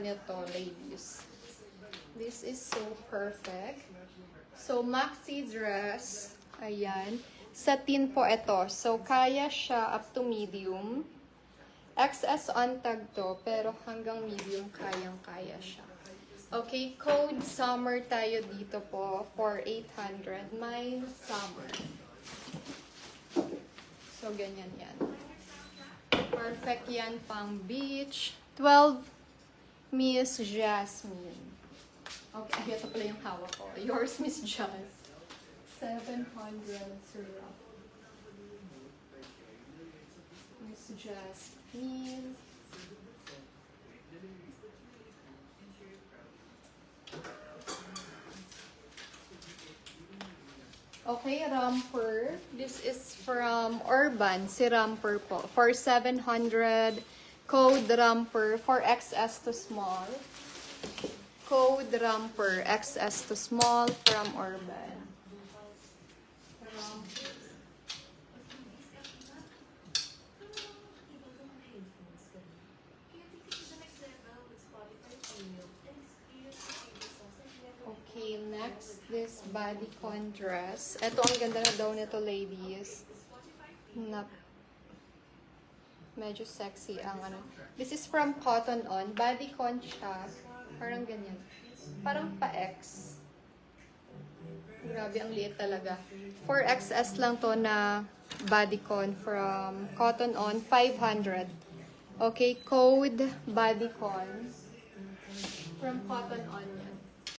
nito, ladies. This is so perfect. So, maxi dress. Ayan. Satin po ito. So, kaya siya up to medium. XS on tag to, pero hanggang medium kayang-kaya siya. Okay, code summer tayo dito po for 800. My summer. So, ganyan yan. Perfect yan pang beach. 12, Miss Jasmine. Okay, ito pala yung hawak ko. Yours, Miss Jazz. 700 syrup. Miss Jasmine. Okay, romper. This is from Urban. Si romper po. For 700. Code romper for XS to small. Code romper XS to small from Urban. Okay, next, this bodycon dress. Ito, ang ganda na daw nito, ladies. Medyo sexy ang ano. This is from Cotton On. Bodycon siya. Parang ganyan. Parang pa-X. Grabe, ang liit talaga. 4XS lang to na bodycon from Cotton On. 500. Okay, code bodycon from Cotton On yan.